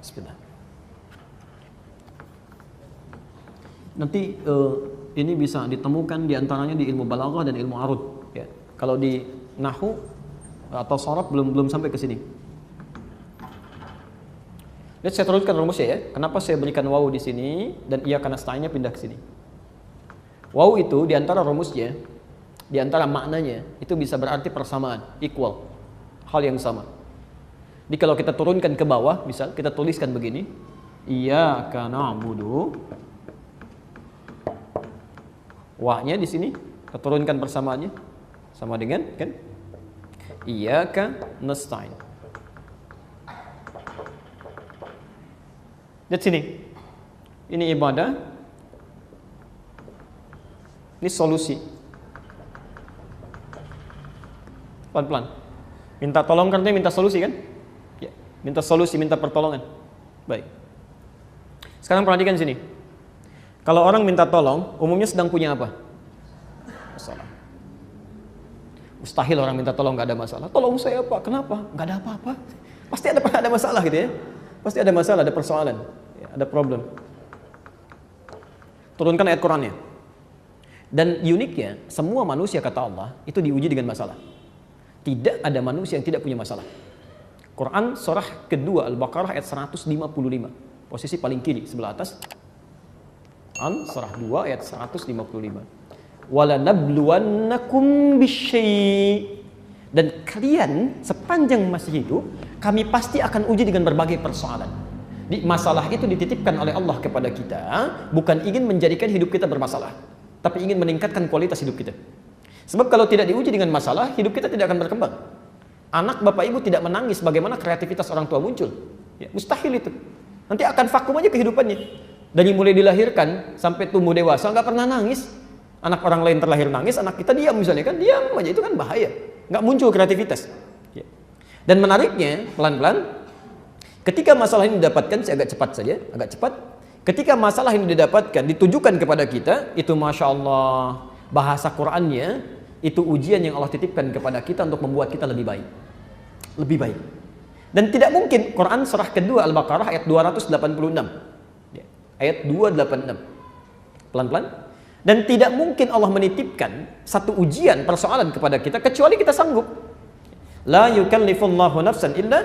Bismillah. Nanti ini bisa ditemukan diantaranya di ilmu balaghah dan ilmu arud. Ya. Kalau di nahwu atau sharaf belum sampai ke sini. Lihat saya teruskan rumusnya ya. Kenapa saya berikan wawu di sini dan iyyaka nasta'innya pindah ke sini? Wawu itu di antara rumusnya, di antara maknanya itu bisa berarti persamaan, equal, hal yang sama. Jadi kalau kita turunkan ke bawah, misal kita tuliskan begini, iyyaka na'budu. Wahnya di sini kita turunkan persamaannya sama dengan kan iyyaka nasta'in. Lihat sini. Ini ibadah. Ini solusi. Pelan-pelan. Minta tolong karena minta solusi kan? Ya, minta solusi, minta pertolongan. Baik. Sekarang perhatikan sini. Kalau orang minta tolong, umumnya sedang punya apa? Masalah. Mustahil orang minta tolong gak ada masalah. Tolong saya Pak, kenapa? Gak ada apa-apa. Pasti ada masalah gitu ya. Pasti ada masalah, ada persoalan, ya, ada problem. Turunkan ayat Qur'annya. Dan uniknya, semua manusia kata Allah itu diuji dengan masalah. Tidak ada manusia yang tidak punya masalah. Quran surah kedua Al-Baqarah ayat 155. Posisi paling kiri sebelah atas. Quran surah 2 ayat 155. Walanabluwannakum bisyai'. Dan kalian sepanjang masih hidup, kami pasti akan uji dengan berbagai persoalan. Masalah itu dititipkan oleh Allah kepada kita, bukan ingin menjadikan hidup kita bermasalah, tapi ingin meningkatkan kualitas hidup kita. Sebab kalau tidak diuji dengan masalah, hidup kita tidak akan berkembang. Anak bapak ibu tidak menangis, bagaimana kreativitas orang tua muncul? Ya, mustahil itu. Nanti akan vakum aja kehidupannya. Dari mulai dilahirkan sampai tumbuh dewasa nggak pernah nangis. Anak orang lain terlahir nangis, anak kita diam misalnya kan, diam aja, itu kan bahaya. Nggak muncul kreativitas. Ya. Dan menariknya, pelan-pelan, ketika masalah ini didapatkan, saya agak cepat saja, agak cepat. Ketika masalah ini didapatkan, ditujukan kepada kita, itu Masya Allah, bahasa Qur'annya, itu ujian yang Allah titipkan kepada kita untuk membuat kita lebih baik. Lebih baik. Dan tidak mungkin, Quran surah kedua Al-Baqarah ayat 286. Ya. Ayat 286. Pelan-pelan. Dan tidak mungkin Allah menitipkan satu ujian, persoalan kepada kita, kecuali kita sanggup. La yukallifullahu nafsan illa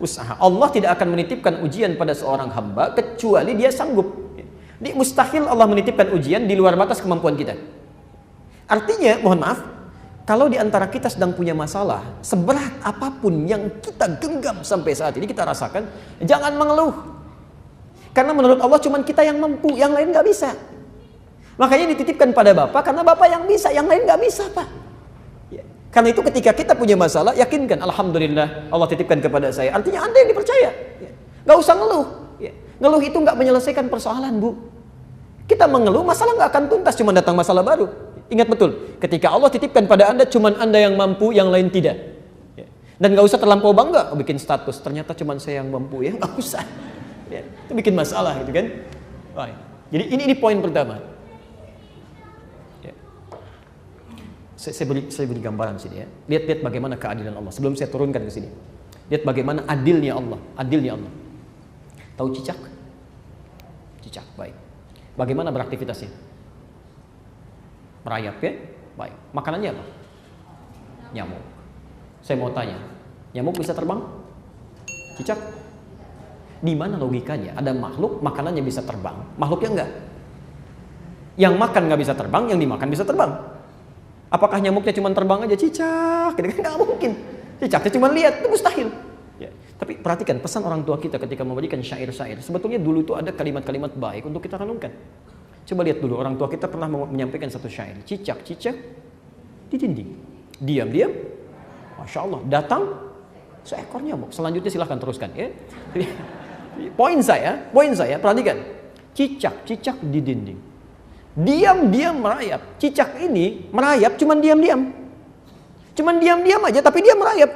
usaha. Allah tidak akan menitipkan ujian pada seorang hamba kecuali dia sanggup. Jadi mustahil Allah menitipkan ujian di luar batas kemampuan kita. Artinya, mohon maaf, kalau di antara kita sedang punya masalah, seberat apapun yang kita genggam sampai saat ini kita rasakan, jangan mengeluh. Karena menurut Allah cuma kita yang mampu, yang lain nggak bisa. Makanya dititipkan pada Bapak, karena Bapak yang bisa, yang lain nggak bisa Pak. Ya. Karena itu ketika kita punya masalah, yakinkan, Alhamdulillah Allah titipkan kepada saya. Artinya Anda yang dipercaya. Ya. Nggak usah ngeluh. Ya. Ngeluh itu nggak menyelesaikan persoalan, Bu. Kita mengeluh, masalah nggak akan tuntas, cuma datang masalah baru. Ingat betul, ketika Allah titipkan pada Anda, cuma Anda yang mampu, yang lain tidak. Ya. Dan nggak usah terlampau bangga, bikin status, ternyata cuma saya yang mampu, ya nggak usah. Ya. Itu bikin masalah gitu kan. Baik. Jadi ini poin pertama. Saya beri gambaran sini ya. Lihat bagaimana keadilan Allah. Sebelum saya turunkan ke sini, lihat bagaimana adilnya Allah. Adilnya Allah. Tahu cicak? Cicak, baik. Bagaimana beraktivitasnya? Merayap ya? Baik. Makanannya apa? Nyamuk. Saya mau tanya, nyamuk bisa terbang? Cicak? Di mana logikanya? Ada makhluk makanannya bisa terbang, makhluknya enggak. Yang makan nggak bisa terbang, yang dimakan bisa terbang. Apakah nyamuknya cuma terbang aja, cicak? Nggak mungkin. Cicaknya cuma lihat, itu mustahil. Ya. Tapi perhatikan pesan orang tua kita ketika memberikan syair-syair. Sebetulnya dulu itu ada kalimat-kalimat baik untuk kita renungkan. Coba lihat dulu, orang tua kita pernah menyampaikan satu syair. Cicak-cicak di dinding. Diam-diam, Masya Allah, datang seekor nyamuk. Selanjutnya silahkan teruskan. Ya. Poin saya, perhatikan. Cicak-cicak di dinding. Diam-diam merayap. Cicak ini merayap cuman diam-diam. Cuman diam-diam aja tapi dia merayap.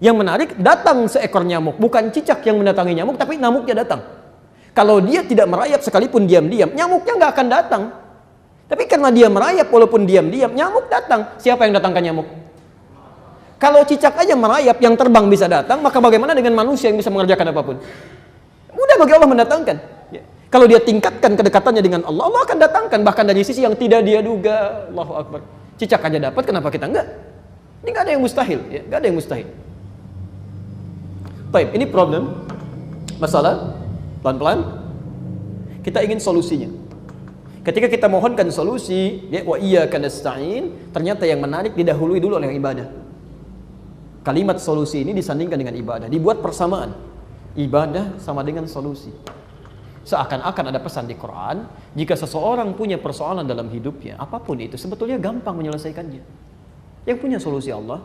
Yang menarik, datang seekor nyamuk. Bukan cicak yang mendatangi nyamuk, tapi nyamuknya datang. Kalau dia tidak merayap sekalipun diam-diam, nyamuknya nggak akan datang. Tapi karena dia merayap walaupun diam-diam, nyamuk datang. Siapa yang datangkan nyamuk? Kalau cicak aja merayap, yang terbang bisa datang, maka bagaimana dengan manusia yang bisa mengerjakan apapun? Mudah bagi Allah mendatangkan. Ya. Kalau dia tingkatkan kedekatannya dengan Allah, Allah akan datangkan bahkan dari sisi yang tidak dia duga. Allahu Akbar. Cicak aja dapat, kenapa kita enggak? Ini enggak ada yang mustahil, ya. Enggak ada yang mustahil. Baik, ini problem, masalah, pelan-pelan. Kita ingin solusinya. Ketika kita mohonkan solusi, ya, wa iyyaka nasta'in, ternyata yang menarik didahului dulu oleh ibadah. Kalimat solusi ini disandingkan dengan ibadah, dibuat persamaan. Ibadah sama dengan solusi. Seakan-akan ada pesan di Quran, jika seseorang punya persoalan dalam hidupnya, apapun itu, sebetulnya gampang menyelesaikannya. Yang punya solusi Allah,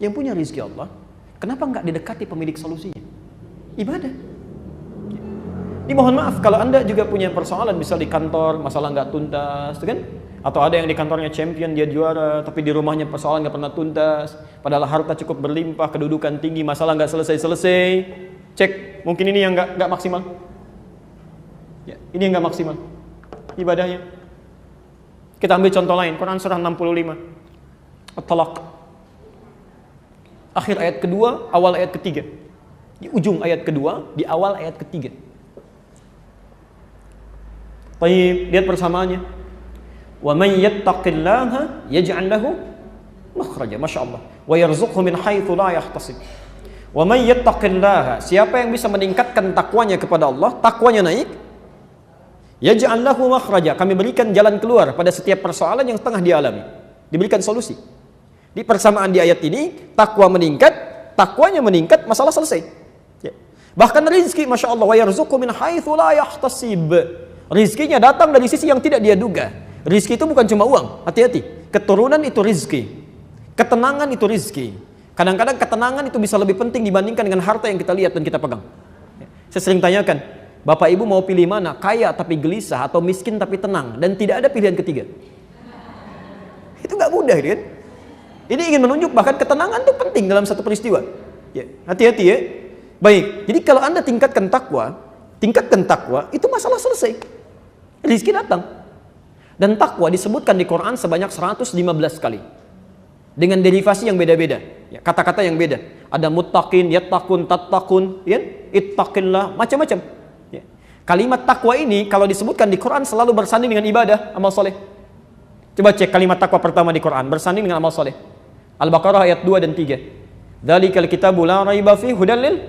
yang punya rizki Allah, kenapa enggak didekati pemilik solusinya? Ibadah. Ini mohon maaf kalau Anda juga punya persoalan, misal di kantor masalah nggak tuntas, kan? Atau ada yang di kantornya champion, dia juara, tapi di rumahnya persoalan nggak pernah tuntas, padahal harta cukup berlimpah, kedudukan tinggi, masalah nggak selesai-selesai. Cek, mungkin ini yang nggak maksimal. Ya, ini yang nggak maksimal ibadahnya. Kita ambil contoh lain, Quran surah 65, At-Talaq. Akhir ayat kedua, awal ayat ketiga. Di ujung ayat kedua, di awal ayat ketiga. Baik, lihat persamaannya. Wa may yattaqillaha yaj'al lahu makhraja, masyaallah, wa yarzuqhu min haitsu la yahtasib. Wa may yattaqillaha, siapa yang bisa meningkatkan takwanya kepada Allah, takwanya naik, yaj'al lahu makhraja, kami berikan jalan keluar pada setiap persoalan yang tengah dialami, diberikan solusi. Di persamaan di ayat ini, takwa meningkat, takwanya meningkat, masalah selesai. Ya. Bahkan rizki, masyaallah, wa yarzuqhu min haitsu la yahtasib. Rizkinya datang dari sisi yang tidak dia duga. Rizki itu bukan cuma uang, hati-hati. Keturunan itu rizki, ketenangan itu rizki. Kadang-kadang ketenangan itu bisa lebih penting dibandingkan dengan harta yang kita lihat dan kita pegang. Saya sering tanyakan, Bapak Ibu mau pilih mana? Kaya tapi gelisah atau miskin tapi tenang? Dan tidak ada pilihan ketiga. Itu nggak mudah, kan? Ini ingin menunjuk bahkan ketenangan itu penting dalam satu peristiwa. Ya, hati-hati ya. Baik, jadi kalau Anda tingkatkan takwa, itu masalah selesai. Rizki datang. Dan takwa disebutkan di Quran sebanyak 115 kali. Dengan derivasi yang beda-beda. Ya, kata-kata yang beda. Ada muttaqin, yattaqun, tattaqun, ya, ittaqillah, macam-macam. Ya. Kalimat takwa ini kalau disebutkan di Quran selalu bersanding dengan ibadah, amal soleh. Coba cek kalimat takwa pertama di Quran, bersanding dengan amal soleh. Al-Baqarah ayat 2 dan 3. Dzalikal kitabu la raiba fihi hudal lil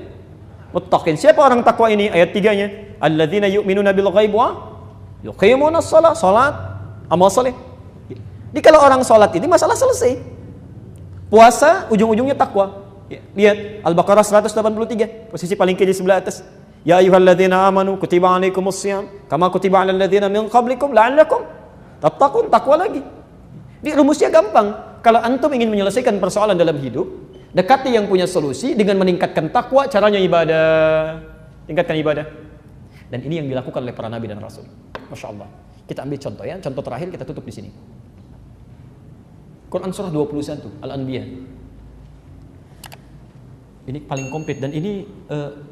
muttaqin. Siapa orang takwa ini? Ayat 3-nya. Alladzina yu'minuna bil ghaib wa yuqimuna shalah, salat, amal saleh. Jadi kalau orang salat ini masalah selesai. Puasa ujung-ujungnya takwa. Lihat Al-Baqarah 183, posisi paling kiri sebelah atas. Ya ayyuhalladzina amanu kutiba alaikumus shiyam kama kutiba alal ladzina min qablikum la'allakum tattaqun, takwa lagi. Di rumusnya gampang. Kalau antum ingin menyelesaikan persoalan dalam hidup, dekati yang punya solusi dengan meningkatkan takwa, caranya ibadah. Tingkatkan ibadah. Dan ini yang dilakukan oleh para nabi dan rasul. Masya Allah. Kita ambil contoh ya, contoh terakhir kita tutup di sini. Quran surah 21 Al-Anbiya. Ini paling komplit dan ini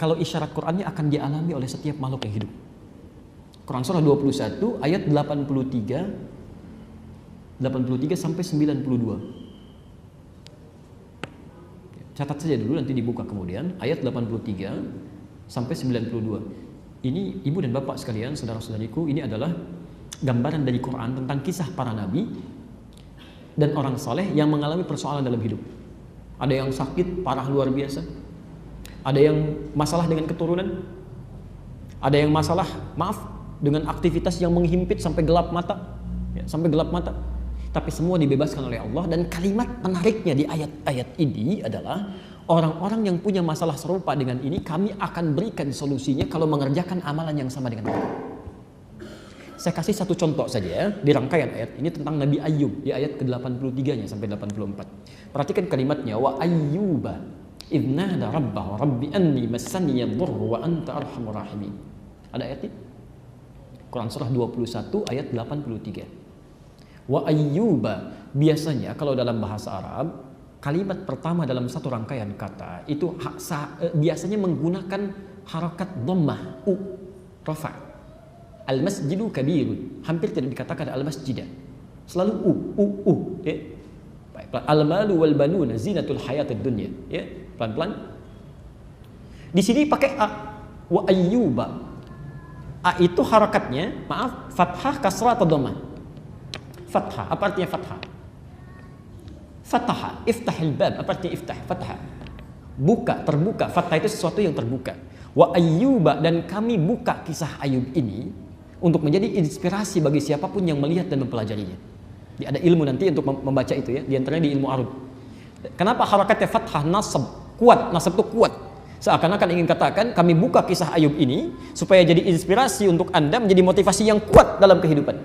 kalau isyarat Qurannya akan dialami oleh setiap makhluk yang hidup. Quran surah 21 ayat 83 sampai 92. Catat saja dulu, nanti dibuka kemudian ayat 83 sampai 92. Ini ibu dan bapak sekalian, saudara-saudariku, ini adalah gambaran dari Quran tentang kisah para nabi dan orang saleh yang mengalami persoalan dalam hidup. Ada yang sakit parah luar biasa, ada yang masalah dengan keturunan, ada yang masalah, maaf, dengan aktivitas yang menghimpit sampai gelap mata, ya, sampai gelap mata. Tapi semua dibebaskan oleh Allah. Dan kalimat menariknya di ayat-ayat ini adalah orang-orang yang punya masalah serupa dengan ini, kami akan berikan solusinya kalau mengerjakan amalan yang sama dengan mereka. Saya kasih satu contoh saja ya, di rangkaian ayat ini tentang Nabi Ayyub di ayat ke-83-nya sampai 84. Perhatikan kalimatnya, wa ayyuba idnada rabbahu rabbi anni massani yadhurru wa anta arhamur rahimin. Ada ayat ini? Quran surah 21 ayat 83. Wa ayyuba, biasanya kalau dalam bahasa Arab kalimat pertama dalam satu rangkaian kata itu biasanya menggunakan harakat dhammah, rafa. Al-masjidu kabirun, hampir tidak dikatakan al-masjidah, selalu ya. Baik, al-malu wal banuna zinatul hayatid dunya, ya, pelan-pelan. Di sini pakai a. Wa ayyuba, A itu harakatnya, maaf, fathah, kasrah atau dhammah? Fathah. Apa artinya fathah? Fataha, iftahil bab. Apa artinya iftah? Fathah. Buka, terbuka. Fathah itu sesuatu yang terbuka. Wa ayyuba, dan kami buka kisah Ayub ini untuk menjadi inspirasi bagi siapapun yang melihat dan mempelajarinya. Ada ilmu nanti untuk membaca itu ya, di antaranya di ilmu arud. Kenapa harakatnya fathah, nasab, kuat, nasab itu kuat. Seakan-akan ingin katakan kami buka kisah Ayub ini supaya jadi inspirasi untuk Anda menjadi motivasi yang kuat dalam kehidupan.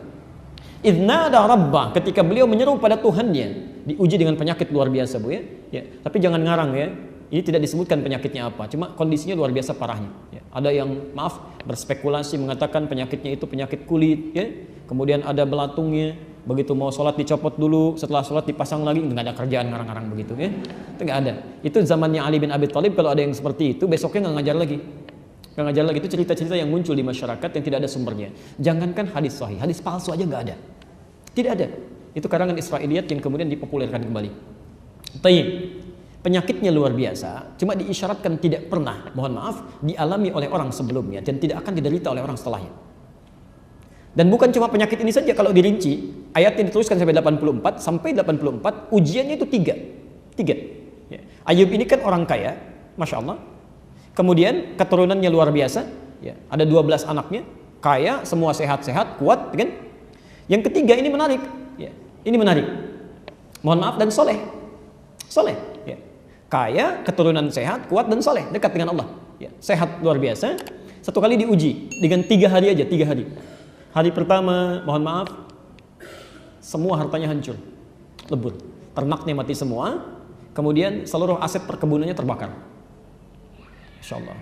Idznada rabbah, ketika beliau menyeru pada Tuhannya, diuji dengan penyakit luar biasa, Bu ya. Tapi jangan ngarang ya. Ini tidak disebutkan penyakitnya apa, cuma kondisinya luar biasa parahnya. Ya. Ada yang berspekulasi mengatakan penyakitnya itu penyakit kulit, ya. Kemudian ada belatungnya, begitu mau sholat dicopot dulu, setelah sholat dipasang lagi, nggak ada kerjaan ngarang-ngarang begitu, ya. Itu nggak ada. Itu zamannya Ali bin Abi Thalib, kalau ada yang seperti itu, besoknya nggak ngajar lagi. Nggak ngajar lagi, itu cerita-cerita yang muncul di masyarakat yang tidak ada sumbernya. Jangankan hadis sahih, hadis palsu aja nggak ada. Tidak ada. Itu karangan Israiliyat yang kemudian dipopulerkan kembali. Tayyib. Penyakitnya luar biasa, cuma diisyaratkan tidak pernah, mohon maaf, dialami oleh orang sebelumnya dan tidak akan diderita oleh orang setelahnya. Dan bukan cuma penyakit ini saja, kalau dirinci, ayatnya diteruskan sampai 84, ujiannya itu tiga. Ya. Ayub ini kan orang kaya, Masya Allah. Kemudian keturunannya luar biasa, ya. Ada 12 anaknya, kaya, semua sehat-sehat, kuat, kan? Yang ketiga ini menarik, ya. Ini menarik. Mohon maaf, dan soleh. Ya. Kaya, keturunan sehat, kuat dan soleh, dekat dengan Allah. Ya. Sehat luar biasa. Satu kali diuji dengan 3 hari aja, 3 hari. Hari pertama, mohon maaf, semua hartanya hancur, lebur, ternaknya mati semua. Kemudian seluruh aset perkebunannya terbakar. Insya Allah.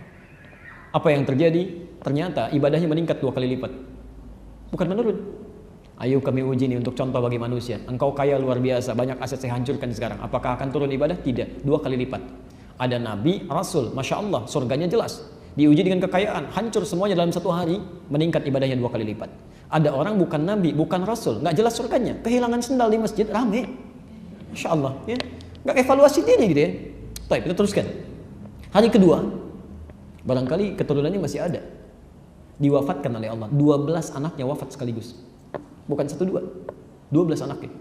Apa yang terjadi? Ternyata ibadahnya meningkat 2 kali lipat, bukan menurun. Ayo kami uji ini untuk contoh bagi manusia. Engkau kaya luar biasa, banyak aset saya hancurkan sekarang. Apakah akan turun ibadah? Tidak, 2 kali lipat. Ada nabi, rasul, Masya Allah, surganya jelas. Diuji dengan kekayaan, hancur semuanya dalam 1 hari, meningkat ibadahnya 2 kali lipat. Ada orang bukan nabi, bukan rasul, nggak jelas surganya, kehilangan sendal di masjid, rame. Masya Allah, ya. Nggak evaluasi diri gitu ya. Baik, kita teruskan. Hari kedua, barangkali keturunannya masih ada. Diwafatkan oleh Allah, 12 anaknya wafat sekaligus. Bukan 1-2, 12 anaknya.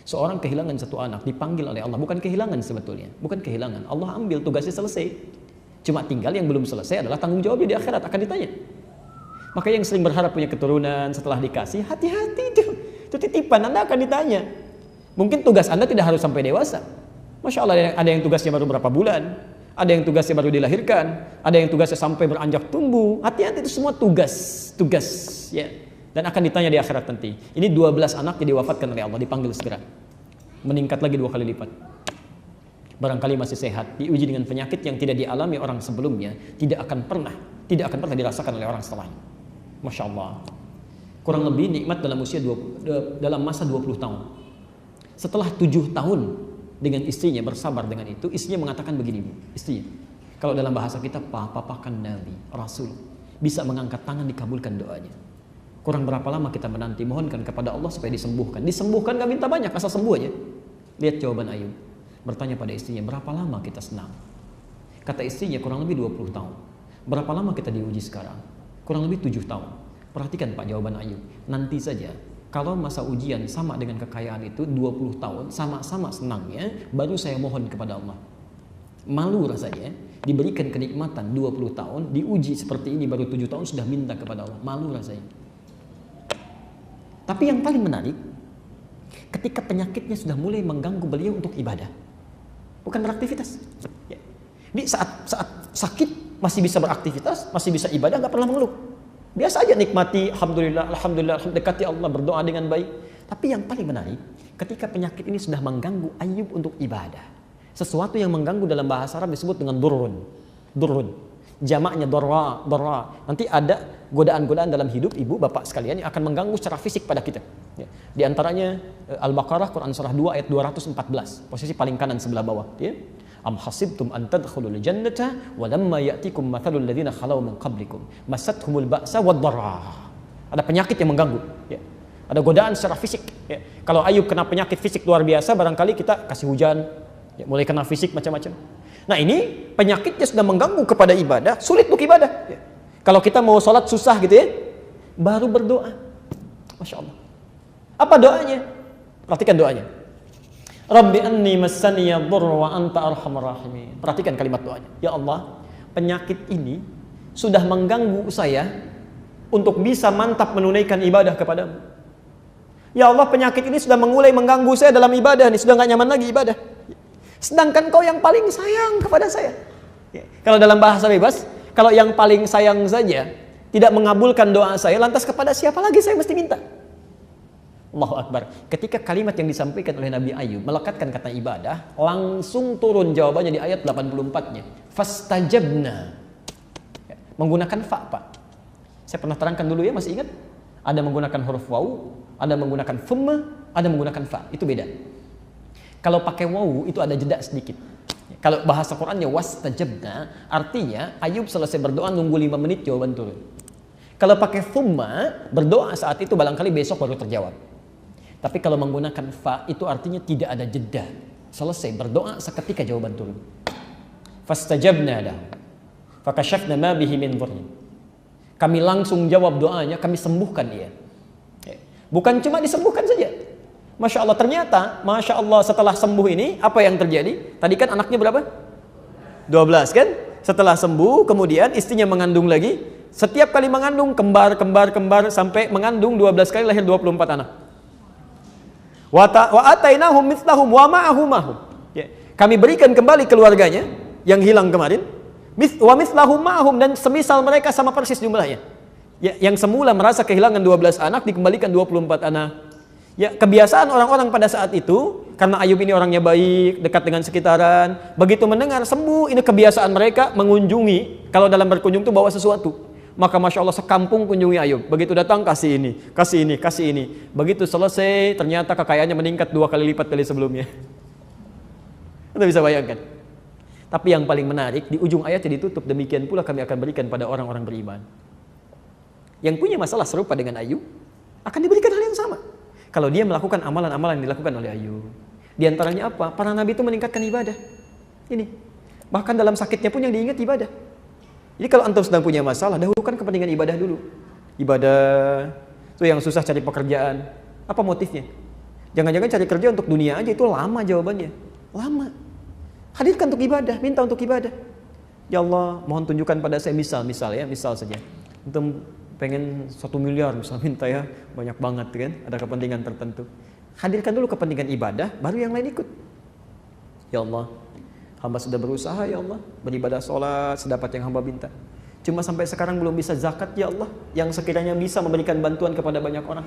Seorang kehilangan 1 anak, dipanggil oleh Allah. Bukan kehilangan sebetulnya, bukan kehilangan. Allah ambil, tugasnya selesai. Cuma tinggal yang belum selesai adalah tanggung jawabnya di akhirat, akan ditanya. Maka yang sering berharap punya keturunan setelah dikasih, hati-hati itu titipan, Anda akan ditanya. Mungkin tugas Anda tidak harus sampai dewasa. Masya Allah, ada yang tugasnya baru berapa bulan, ada yang tugasnya baru dilahirkan, ada yang tugasnya sampai beranjak tumbuh. Hati-hati, itu semua tugas, ya. Dan akan ditanya di akhirat nanti. Ini 12 anak yang diwafatkan oleh Allah, dipanggil segera. Meningkat lagi 2 kali lipat. Barangkali masih sehat, diuji dengan penyakit yang tidak dialami orang sebelumnya, tidak akan pernah dirasakan oleh orang setelahnya. Masya Allah. Kurang lebih nikmat dalam masa 20 tahun. Setelah 7 tahun dengan istrinya, bersabar dengan itu, istrinya mengatakan begini, Bu, istrinya. Kalau dalam bahasa kita, papa kan nabi, rasul, bisa mengangkat tangan, dikabulkan doanya. Kurang berapa lama kita menanti, mohonkan kepada Allah supaya disembuhkan. Disembuhkan gak minta banyak, asal sembuh aja. Lihat jawaban Ayub. Bertanya pada istrinya, berapa lama kita senang? Kata istrinya, kurang lebih 20 tahun. Berapa lama kita diuji sekarang? Kurang lebih 7 tahun. Perhatikan Pak jawaban Ayub. Nanti saja, kalau masa ujian sama dengan kekayaan itu 20 tahun, sama-sama senangnya, baru saya mohon kepada Allah. Malu rasanya, diberikan kenikmatan 20 tahun, diuji seperti ini baru 7 tahun sudah minta kepada Allah. Malu rasanya. Tapi yang paling menarik, ketika penyakitnya sudah mulai mengganggu beliau untuk ibadah, bukan beraktivitas. Ya. Jadi saat sakit masih bisa beraktivitas, masih bisa ibadah, nggak pernah mengeluh. Biasa aja nikmati, alhamdulillah, dekati Allah, berdoa dengan baik. Tapi yang paling menarik, ketika penyakit ini sudah mengganggu Ayub untuk ibadah, sesuatu yang mengganggu dalam bahasa Arab disebut dengan durrun. Jamaknya dorra. Nanti ada godaan-godaan dalam hidup ibu bapak sekalian yang akan mengganggu secara fisik pada kita. Ya. Di antaranya Al-Baqarah Quran surah 2 ayat 214, posisi paling kanan sebelah bawah. Ya. Am hasibtum an tadkhulul jannata wa lamma ya'tikum mathalul ladzina khalaw min qablikum massathumul ba'sa wad dharra. Ada penyakit yang mengganggu. Ya. Ada godaan secara fisik. Ya. Kalau Ayub kena penyakit fisik luar biasa, barangkali kita kasih hujan, ya, mulai kena fisik macam-macam. Nah ini penyakitnya sudah mengganggu kepada ibadah, sulit untuk ibadah. Ya. Kalau kita mau sholat susah gitu ya, baru berdoa. Masya Allah. Apa doanya? Perhatikan doanya. Rabbi anni massaniya dhurru wa anta arhamar rahimin. Perhatikan kalimat doanya. Ya Allah, penyakit ini sudah mengganggu saya untuk bisa mantap menunaikan ibadah kepadamu. Ya Allah, penyakit ini sudah mulai mengganggu saya dalam ibadah nih, sudah gak nyaman lagi ibadah. Sedangkan kau yang paling sayang kepada saya. Ya. Kalau dalam bahasa bebas, kalau yang paling sayang saja tidak mengabulkan doa saya, lantas kepada siapa lagi saya mesti minta? Allahu Akbar. Ketika kalimat yang disampaikan oleh Nabi Ayub melekatkan kata ibadah, langsung turun jawabannya di ayat 84-nya. Fastajabna. Ya, menggunakan fa, Pak. Saya pernah terangkan dulu ya, masih ingat? Ada menggunakan huruf waw, ada menggunakan thumma, ada menggunakan fa. Itu beda. Kalau pakai waw itu ada jeda sedikit. Kalau bahasa Qur'annya wastajabna, artinya Ayub selesai berdoa nunggu 5 menit jawaban turun. Kalau pakai thumma, berdoa saat itu barangkali besok baru terjawab. Tapi kalau menggunakan fa itu artinya tidak ada jeda. Selesai berdoa seketika jawaban turun. Fastajabna lahu fakashafna ma bihi min dhurrin. Kami langsung jawab doanya, kami sembuhkan dia. Bukan cuma disembuhkan saja. Masya Allah, ternyata Masya Allah setelah sembuh ini apa yang terjadi? Tadi kan anaknya berapa? 12 kan? Setelah sembuh kemudian istrinya mengandung lagi. Setiap kali mengandung kembar sampai mengandung 12 kali lahir 24 anak. Wa atainahum mithlahum wa ma'ahum. Ya. Kami berikan kembali keluarganya yang hilang kemarin. Wa mithlahum ma'ahum, dan semisal mereka sama persis jumlahnya. Ya, yang semula merasa kehilangan 12 anak dikembalikan 24 anak. Ya, kebiasaan orang-orang pada saat itu, karena Ayub ini orangnya baik, dekat dengan sekitaran, begitu mendengar sembuh, ini kebiasaan mereka mengunjungi. Kalau dalam berkunjung itu bawa sesuatu. Maka Masya Allah sekampung kunjungi Ayub. Begitu datang kasih ini, kasih ini, kasih ini. Begitu selesai ternyata kekayaannya meningkat 2 kali lipat dari sebelumnya. Anda bisa bayangkan. Tapi yang paling menarik di ujung ayatnya ditutup, demikian pula kami akan berikan pada orang-orang beriman. Yang punya masalah serupa dengan Ayub akan diberikan hal yang sama. Kalau dia melakukan amalan-amalan yang dilakukan oleh Ayub. Di antaranya apa? Para nabi itu meningkatkan ibadah. Ini. Bahkan dalam sakitnya pun yang diingat ibadah. Jadi kalau antum sedang punya masalah, dahulukan kepentingan ibadah dulu. Ibadah. Itu yang susah cari pekerjaan. Apa motifnya? Jangan-jangan cari kerja untuk dunia aja, itu lama jawabannya. Lama. Hadirkan untuk ibadah, minta untuk ibadah. Ya Allah, mohon tunjukkan pada saya misal saja. Antum pengen 1 miliar misal minta ya, banyak banget kan, ada kepentingan tertentu. Hadirkan dulu kepentingan ibadah, baru yang lain ikut. Ya Allah, hamba sudah berusaha ya Allah, beribadah sholat sedapat yang hamba minta. Cuma sampai sekarang belum bisa zakat ya Allah, yang sekiranya bisa memberikan bantuan kepada banyak orang.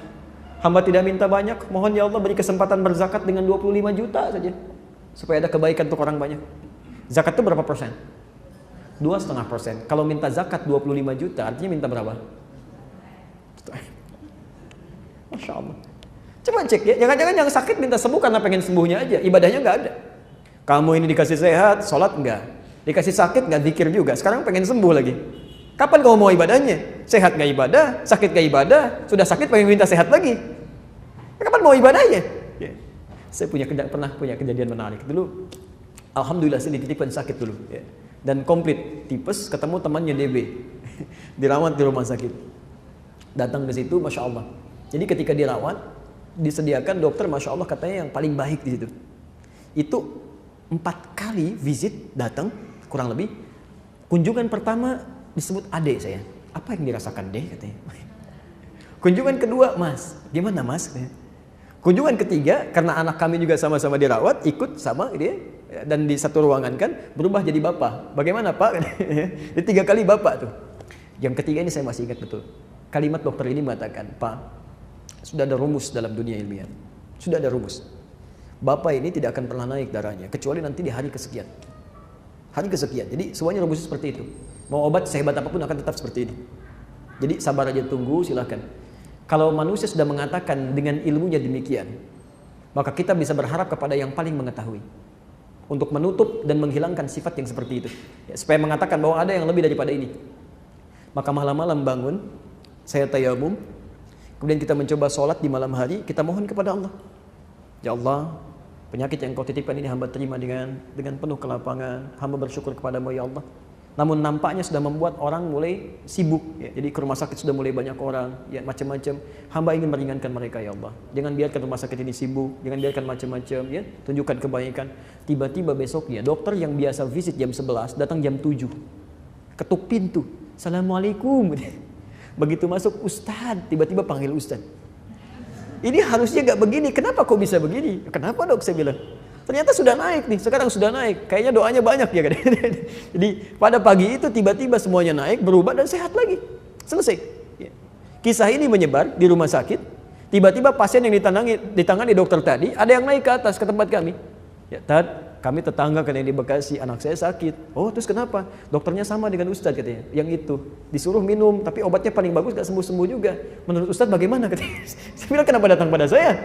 Hamba tidak minta banyak, mohon ya Allah beri kesempatan berzakat dengan 25 juta saja. Supaya ada kebaikan untuk orang banyak. Zakat itu berapa persen? 2,5%. Kalau minta zakat 25 juta, artinya minta berapa? Masya Allah. Coba cek ya, jangan-jangan yang sakit minta sembuh karena pengen sembuhnya aja, ibadahnya nggak ada. Kamu ini dikasih sehat, sholat enggak. Dikasih sakit enggak, zikir juga. Sekarang pengen sembuh lagi. Kapan kamu mau ibadahnya? Sehat nggak ibadah, sakit nggak ibadah, sudah sakit pengen minta sehat lagi. Kapan mau ibadahnya? Ya. Saya pernah punya kejadian menarik dulu. Alhamdulillah saya dititipkan sakit dulu. Ya. Dan komplit tipes, ketemu temannya DB, dirawat di rumah sakit. Datang ke situ, Masya Allah. Jadi ketika dirawat, disediakan dokter, Masya Allah katanya yang paling baik di situ. Itu 4 kali visit datang, kurang lebih. Kunjungan pertama disebut ade saya. Apa yang dirasakan deh katanya. Kunjungan kedua, Mas, gimana Mas? Katanya. Kunjungan ketiga, karena anak kami juga sama-sama dirawat, ikut sama dia, dan di satu ruangan kan, berubah jadi bapak. Bagaimana Pak? Di 3 kali bapak tuh. Yang ketiga ini saya masih ingat betul. Kalimat dokter ini mengatakan, Pak, sudah ada rumus dalam dunia ilmiah. Sudah ada rumus. Bapak ini tidak akan pernah naik darahnya, kecuali nanti di hari kesekian. Hari kesekian. Jadi semuanya rumusnya seperti itu. Mau obat sehebat apapun akan tetap seperti ini. Jadi sabar aja, tunggu, silakan. Kalau manusia sudah mengatakan dengan ilmunya demikian, maka kita bisa berharap kepada yang paling mengetahui untuk menutup dan menghilangkan sifat yang seperti itu, ya, supaya mengatakan bahwa ada yang lebih daripada ini. Maka malam-malam bangun, saya tayamum, kemudian kita mencoba sholat di malam hari, kita mohon kepada Allah. Ya Allah, penyakit yang kau titipkan ini hamba terima dengan penuh kelapangan. Hamba bersyukur kepadamu ya Allah. namun nampaknya sudah membuat orang mulai sibuk. Ya. Jadi ke rumah sakit sudah mulai banyak orang, ya macam-macam. Hamba ingin meringankan mereka ya Allah. Jangan biarkan rumah sakit ini sibuk, jangan biarkan macam-macam. Ya, tunjukkan kebaikan. Tiba-tiba besoknya dokter yang biasa visit jam 11 datang jam 7, ketuk pintu, Assalamualaikum. Begitu masuk, Ustadz, tiba-tiba panggil Ustadz. Ini harusnya gak begini, kenapa kok bisa begini? Kenapa dok? Saya bilang. Ternyata sudah naik nih, sekarang sudah naik. Kayaknya doanya banyak ya kan. Jadi pada pagi itu tiba-tiba semuanya naik, berubah dan sehat lagi. Selesai. Kisah ini menyebar di rumah sakit. Tiba-tiba pasien yang ditangani dokter tadi, ada yang naik ke atas ke tempat kami. Ya, Tad, kami tetangga kan yang di Bekasi, anak saya sakit. Oh, terus kenapa? Dokternya sama dengan Ustadz katanya. Yang itu disuruh minum, tapi obatnya paling bagus gak sembuh-sembuh juga. Menurut Ustadz bagaimana katanya? Saya bilang kenapa datang pada saya?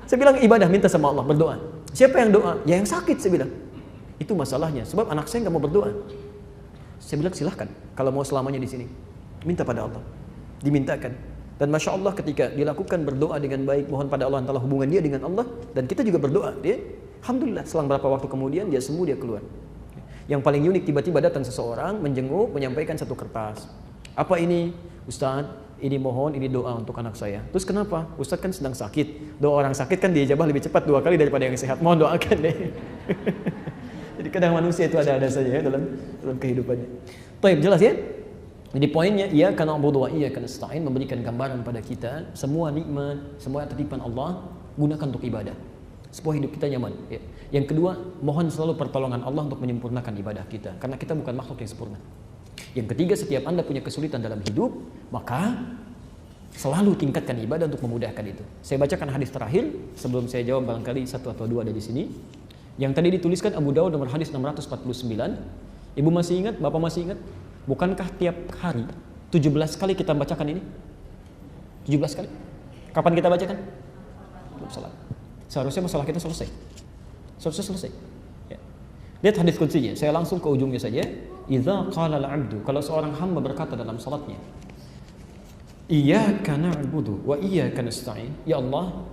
Saya bilang ibadah, minta sama Allah, berdoa. Siapa yang doa? Ya yang sakit, saya bilang. Itu masalahnya, sebab anak saya nggak mau berdoa. Saya bilang silahkan, kalau mau selamanya di sini, minta pada Allah, dimintakan. Dan masya Allah ketika dilakukan berdoa dengan baik, mohon pada Allah antara hubungan dia dengan Allah, dan kita juga berdoa, dia, alhamdulillah, selang berapa waktu kemudian dia sembuh, dia keluar. Yang paling unik tiba-tiba datang seseorang menjenguk, menyampaikan satu kertas. Apa ini, Ustadz? Ini mohon, ini doa untuk anak saya. Terus kenapa? Ustadz kan sedang sakit. Doa orang sakit kan diijabah lebih cepat 2 kali daripada yang sehat. Mohon doakan deh. Jadi kadang manusia itu ada-ada saja ya dalam kehidupannya. Baik, jelas ya? Jadi poinnya, iyyaka na'budu wa iyyaka nasta'in, memberikan gambaran pada kita semua nikmat, semua titipan Allah gunakan untuk ibadah. Supaya hidup kita nyaman. Ya. Yang kedua, mohon selalu pertolongan Allah untuk menyempurnakan ibadah kita, karena kita bukan makhluk yang sempurna. Yang ketiga, setiap Anda punya kesulitan dalam hidup, maka selalu tingkatkan ibadah untuk memudahkan itu. Saya bacakan hadis terakhir sebelum saya jawab barangkali 1 atau 2 ada di sini. Yang tadi dituliskan Abu Dawud nomor hadis 649. Ibu masih ingat? Bapak masih ingat? Bukankah tiap hari 17 kali kita bacakan ini? 17 kali? Kapan kita bacakan? Belum salat. Seharusnya masalah kita selesai. Selesai. Ya. Lihat hadis kutsinya. Saya langsung ke ujungnya saja. Idza qala al-'abdu, kalau seorang hamba berkata dalam salatnya, iyyaka na'budu wa iyyaka nasta'in, ya Allah,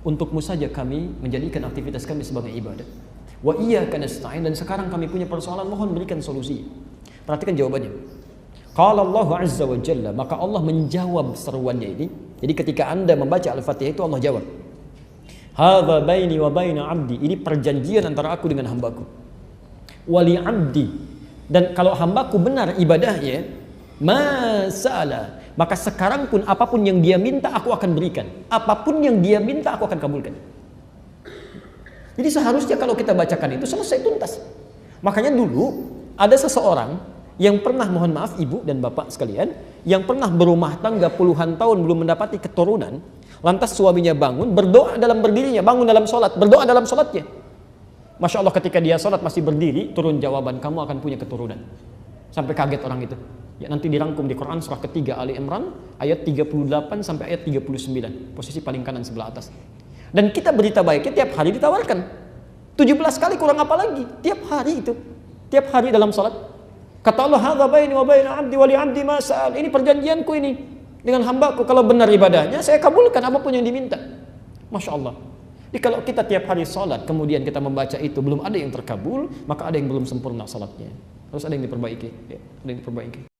untukmu saja kami menjadikan aktivitas kami sebagai ibadah. Wa iyyaka nasta'in, dan sekarang kami punya persoalan, mohon berikan solusi. Perhatikan jawabannya. Qala Allah azza wa jalla, maka Allah menjawab seruannya ini. Jadi ketika Anda membaca Al-Fatihah itu Allah jawab. Hadza baini wa baina 'abdi, ini perjanjian antara aku dengan hambaku. Wali 'abdi, dan kalau hambaku benar ibadahnya, masala, maka sekarang pun apapun yang dia minta aku akan berikan. Apapun yang dia minta aku akan kabulkan. Jadi seharusnya kalau kita bacakan itu selesai tuntas. Makanya dulu ada seseorang yang pernah, mohon maaf ibu dan bapak sekalian, yang pernah berumah tangga puluhan tahun belum mendapati keturunan, lantas suaminya bangun, berdoa dalam berdirinya, bangun dalam sholat, berdoa dalam sholatnya. Masya Allah ketika dia sholat masih berdiri, turun jawaban, kamu akan punya keturunan. Sampai kaget orang itu. Ya, nanti dirangkum di Quran surah ketiga Ali Imran ayat 38 sampai ayat 39, posisi paling kanan sebelah atas. Dan kita berita baiknya tiap hari ditawarkan. 17 kali kurang apa lagi? Tiap hari itu. Tiap hari dalam sholat. Kata Allah, hadza baini wa baina 'abdi wa li 'abdi ma sa'al. Ini perjanjianku ini dengan hambaku, kalau benar ibadahnya saya kabulkan apapun yang diminta. Masya Allah. Jadi kalau kita tiap hari sholat, kemudian kita membaca itu, belum ada yang terkabul, maka ada yang belum sempurna sholatnya. Harus ada yang diperbaiki. Ya, ada yang diperbaiki.